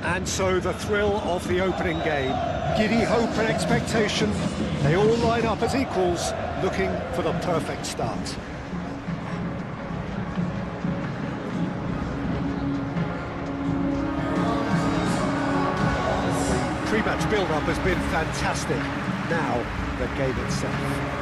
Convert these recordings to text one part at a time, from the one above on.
And so the thrill of the opening game. Giddy hope and expectation. They all line up as equals, looking for the perfect start. Pre-match build-up has been fantastic. Now, the game itself.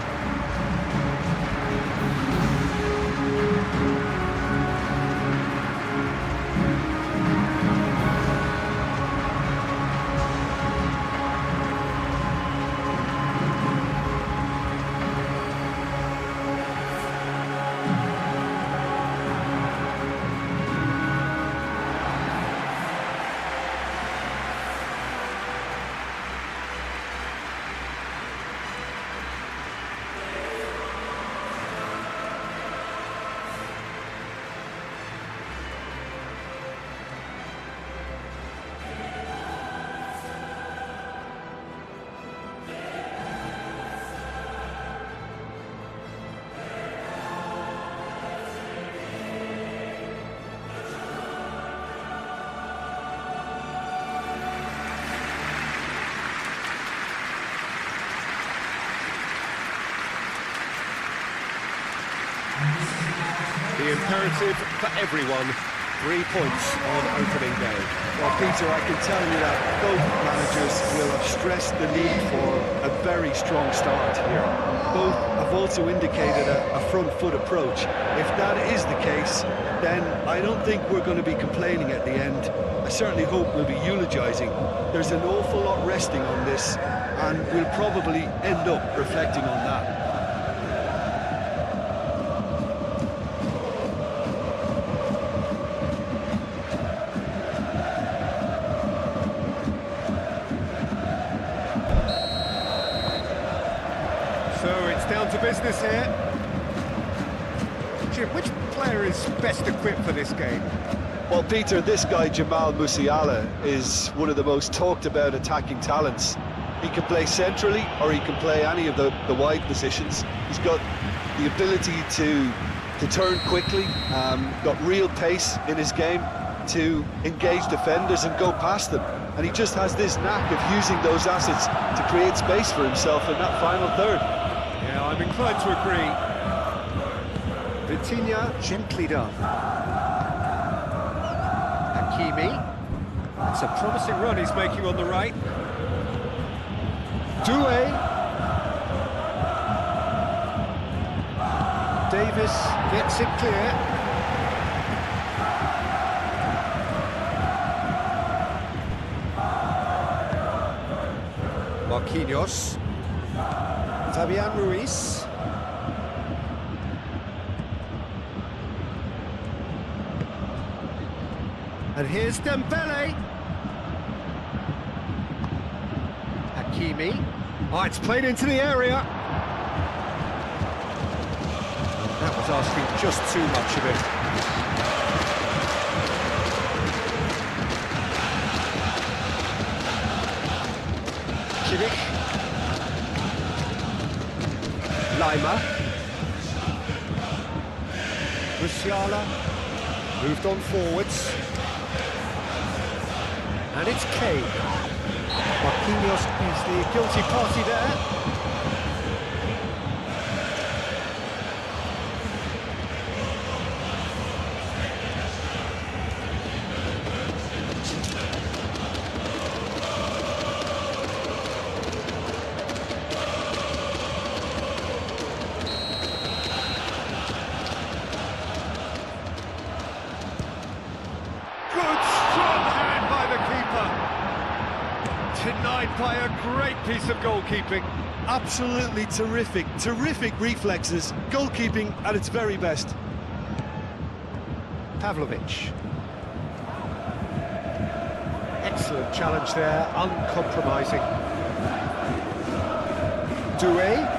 The imperative for everyone, 3 points on opening day. Well, Peter, I can tell you that both managers will have stressed the need for a very strong start here. Both have also indicated a front foot approach. If that is the case, then I don't think we're going to be complaining at the end. I certainly hope we'll be eulogising. There's an awful lot resting on this, and we'll probably end up reflecting on that. So it's down to business here. Jim, which player is best equipped for this game? Well, Peter, this guy, Jamal Musiala, is one of the most talked about attacking talents. He can play centrally, or he can play any of the wide positions. He's got the ability to turn quickly, got real pace in his game to engage defenders and go past them. And he just has this knack of using those assets to create space for himself in that final third. Yeah, I'm inclined to agree. Vitinha, gently done. Hakimi. It's a promising run he's making on the right. Doué. Davis gets it clear. Marquinhos. Fabian Ruiz. And here's Dembele. Hakimi. Oh, it's played into the area. That was asking just too much of it. Kimmich. Lima. Musiala. Moved on forwards. And it's Kane. Marquinhos is the guilty party there. Good strong hand by the keeper. Denied by a great piece of goalkeeping. Absolutely terrific reflexes. Goalkeeping at its very best. Pavlovic. Excellent challenge there, uncompromising. Doué.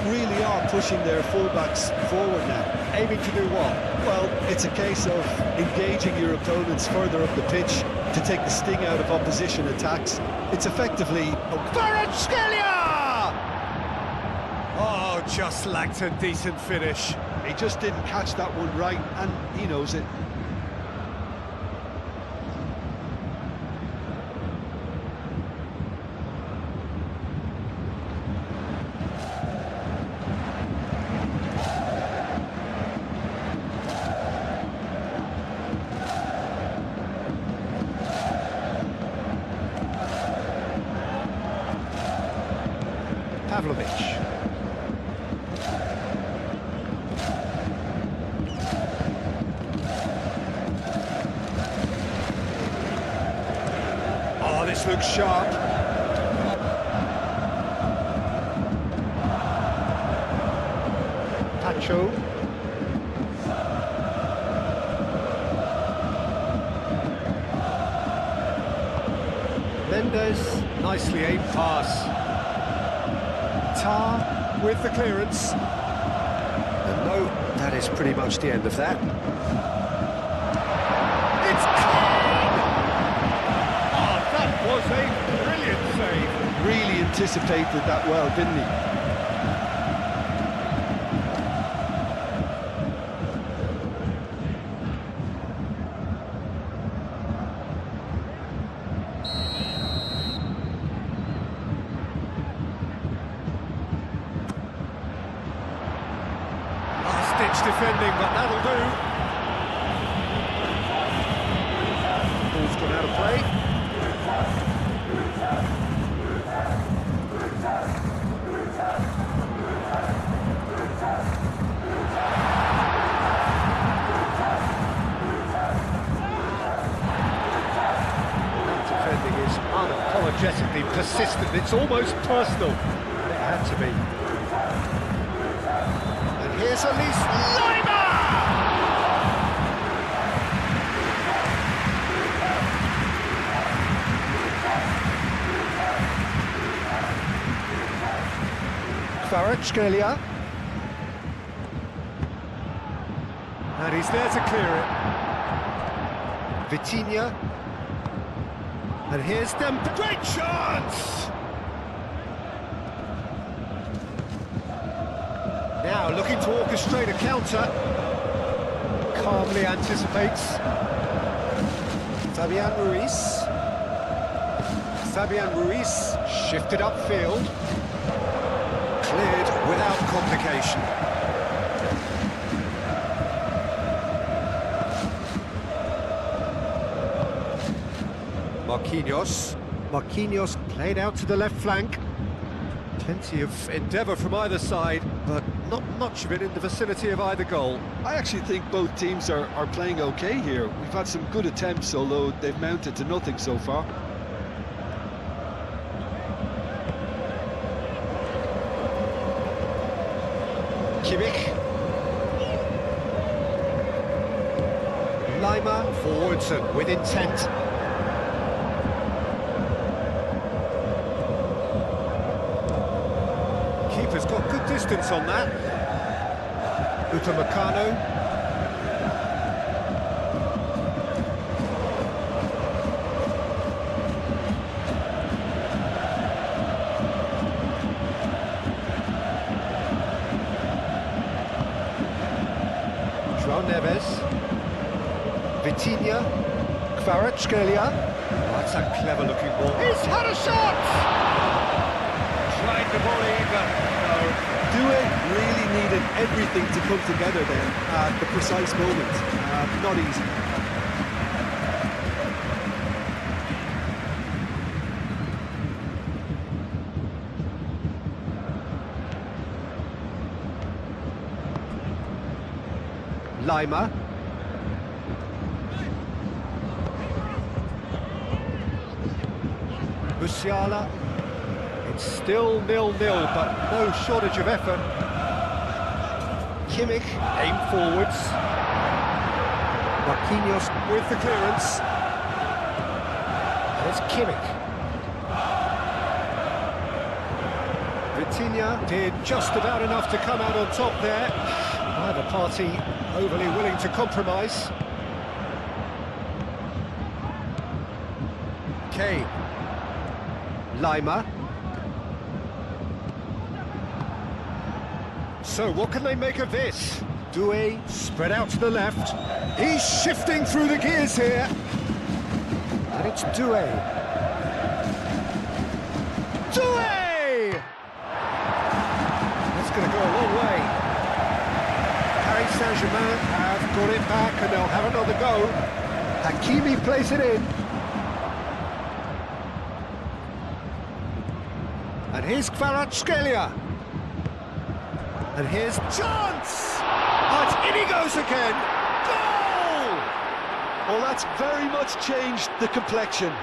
Really are pushing their fullbacks forward now. Aiming to do what? Well, it's a case of engaging your opponents further up the pitch to take the sting out of opposition attacks. It's effectively... Kvaratskhelia! Oh, just lacked a decent finish. He just didn't catch that one right, and he knows it. Defence looks sharp. Pacho. Mendes, nicely aimed pass. Tar with the clearance. And no, that is pretty much the end of that. It's clean! Oh, that was a brilliant save. Really anticipated that well, didn't he? Last-ditch defending, but that'll do. Ball's gone out of play. Unapologetically persistent, it's almost personal. It had to be. And here's Elise Lima! Kvaratskhelia. And he's there to clear it. Vitinha. And here's them, great chance! Now looking to orchestrate a counter. Calmly anticipates. Fabian Ruiz. Fabian Ruiz shifted upfield. Cleared without complication. Marquinhos played out to the left flank. Plenty of endeavour from either side, but not much of it in the vicinity of either goal. I actually think both teams are playing okay here. We've had some good attempts, although they've mounted to nothing so far. Kimmich. Lima forwards and with intent. Keeper's got good distance on that. Upamecano. João Neves. Vitinha. Kvaratskhelia. Oh, that's a clever looking ball. He's had a shot! Tried the volley, but no. Due really needed everything to come together then at the precise moment. Not easy. Lima. Musiala. It's still 0-0, but no shortage of effort. Kimmich, aim forwards. Marquinhos with the clearance. And it's Kimmich. Vitinha did just about enough to come out on top there. Neither party overly willing to compromise. Kane. Lima. So what can they make of this? Due spread out to the left. He's shifting through the gears here. And it's Due. Due! That's going to go a long way. Paris Saint-Germain have got it back and they'll have another go. Hakimi plays it in. And here's Kvaratskhelia. And here's chance! Oh, in he goes again! Goal! Well, that's very much changed the complexion.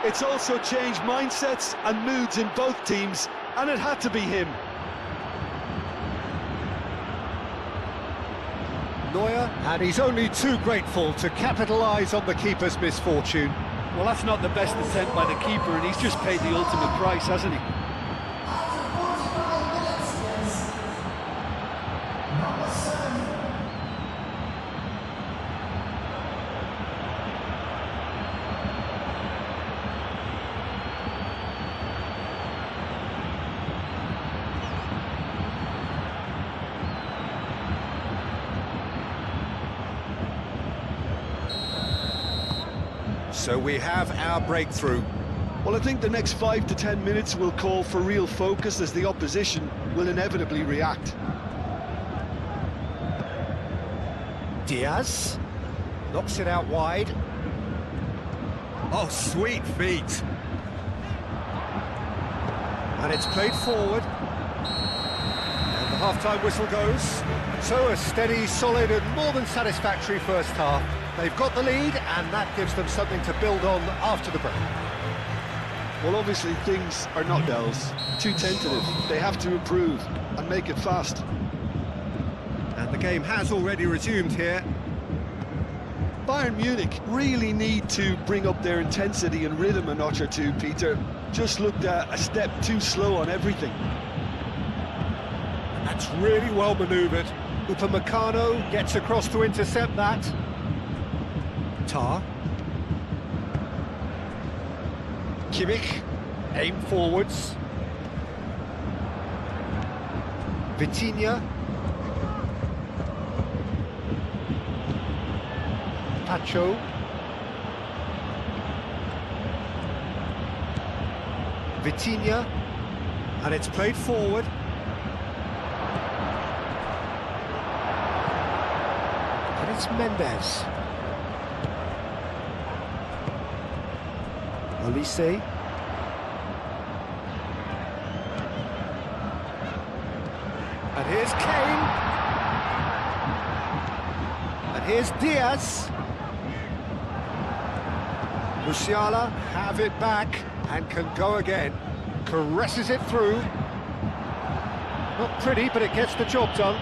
It's also changed mindsets and moods in both teams, and it had to be him. Neuer, and he's only too grateful to capitalise on the keeper's misfortune. Well, that's not the best attempt by the keeper, and he's just paid the ultimate price, hasn't he? So we have our breakthrough. Well, I think the next 5 to 10 minutes will call for real focus, as the opposition will inevitably react. Diaz knocks it out wide. Oh, sweet feet. And it's played forward. And the half-time whistle goes. So a steady, solid and more than satisfactory first half. They've got the lead, and that gives them something to build on after the break. Well, obviously things are not Dells. Too tentative. They have to improve and make it fast. And the game has already resumed here. Bayern Munich really need to bring up their intensity and rhythm a notch or two, Peter. Just looked a step too slow on everything. That's really well manoeuvred. Upamecano gets across to intercept that. Tar. Kimmich, aim forwards. Vitinha. Pacho. Vitinha. And it's played forward. And it's Mendes. Olise. And here's Kane. And here's Diaz. Musiala have it back and can go again. Caresses it through. Not pretty, but it gets the job done.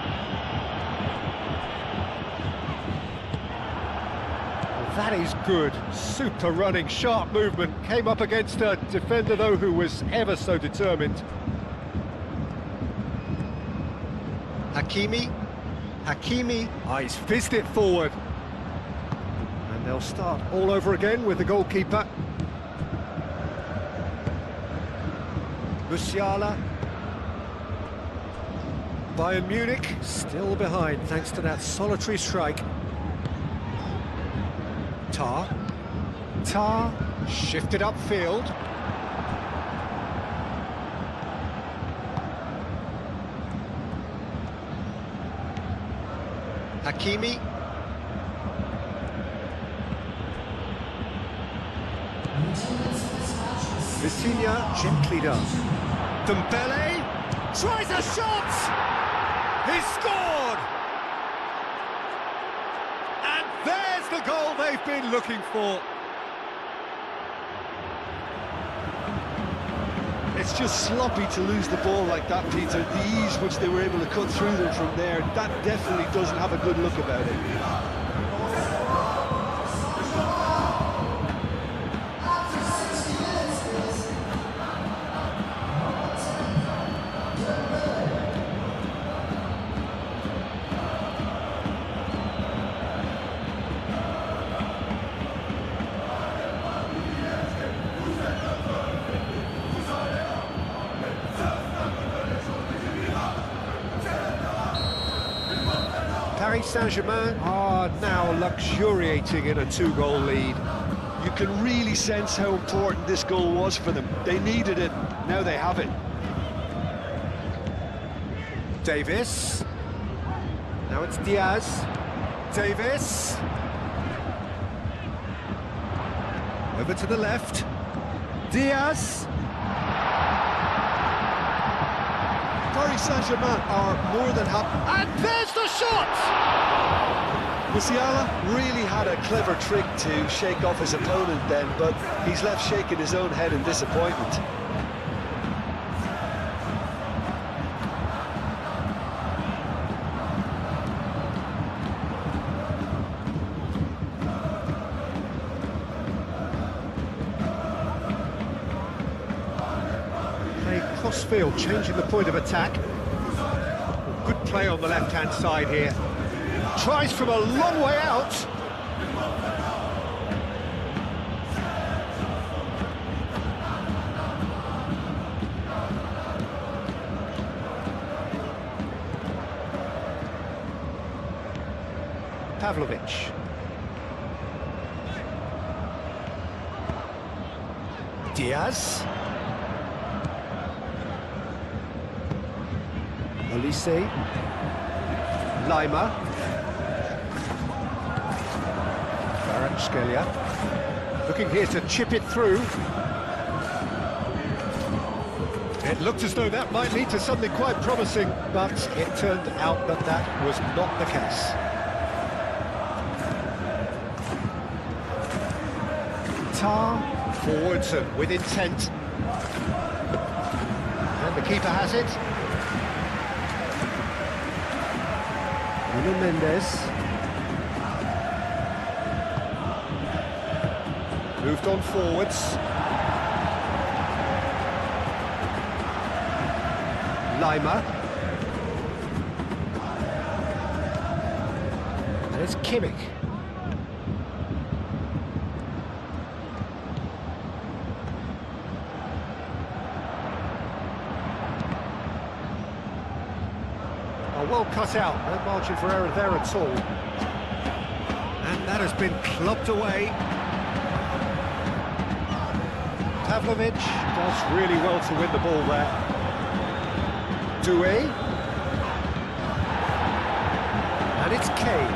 That is good. Super running, sharp movement. Came up against a defender, though, who was ever so determined. Hakimi. Oh, he's fizzed it forward. And they'll start all over again with the goalkeeper. Musiala. Bayern Munich still behind thanks to that solitary strike. Tar shifted upfield. Hakimi. Vitinha gently done. Dembele tries a shot. He's scored. And there's the goal they've been looking for. It's just sloppy to lose the ball like that, Peter. The ease which they were able to cut through them from there, that definitely doesn't have a good look about it. Paris Saint-Germain are now luxuriating in a 2-goal lead. You can really sense how important this goal was for them. They needed it, now they have it. Davis. Now it's Diaz. Davis. Over to the left. Diaz. Paris Saint-Germain are more than happy. And there's the shot! Musiala really had a clever trick to shake off his opponent then, but he's left shaking his own head in disappointment. Crossfield changing the point of attack. Good play on the left-hand side here. Tries from a long way out. Pavlovic. Diaz. Olise, Lima, Kvaratskhelia, looking here to chip it through. It looked as though that might lead to something quite promising, but it turned out that that was not the case. Tar, forwards and with intent. And the keeper has it. Nuno Mendes. Moved on forwards. Lima. And it's Kimmich. Well cut out, no margin for error there at all. And that has been clubbed away. Pavlovic does really well to win the ball there. Doué. And it's Kane.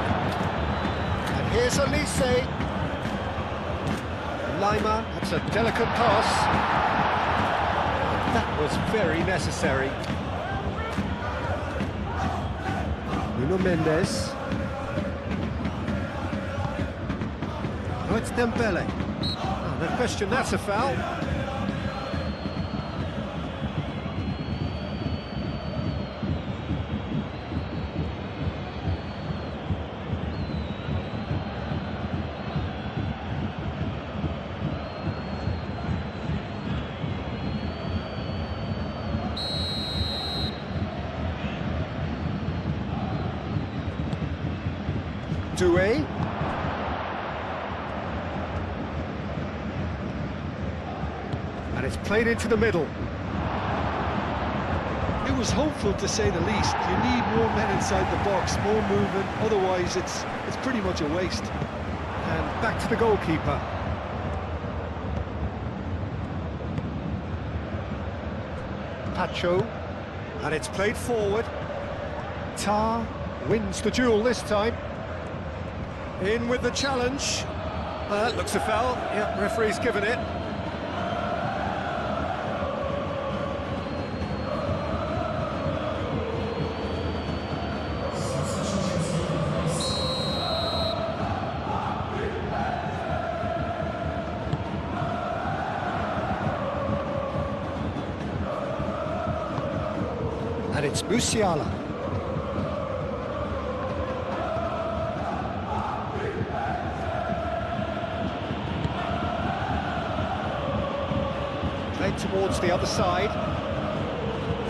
And here's Olise. Lima, that's a delicate pass. That was very necessary. Nuno Mendes. Oh, it's Dembele. Oh, no question, that's a foul. Doué. And it's played into the middle. It was hopeful to say the least. You need more men inside the box, more movement, otherwise it's pretty much a waste. And back to the goalkeeper. Pacho. And it's played forward. Tar wins the duel this time. In with the challenge. That looks a foul. Yeah, referee's given it. And it's Musiala. Towards the other side.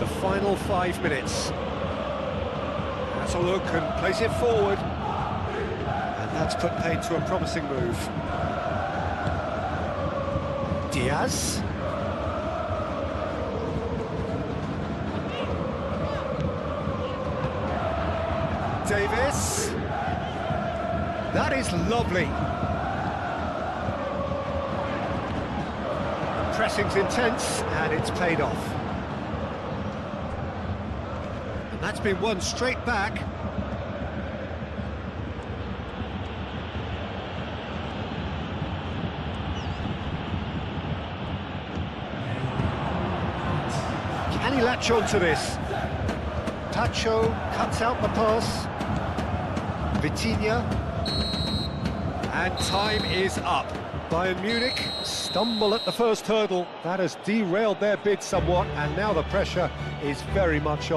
The final 5 minutes. That's a look and plays it forward. And that's put paid to a promising move. Diaz. Davis. That is lovely. Pressing's intense, and it's paid off. And that's been won straight back. Can he latch on to this? Pacho cuts out the pass. Vitinha. And time is up. Bayern Munich stumble at the first hurdle. That has derailed their bid somewhat, and now the pressure is very much on.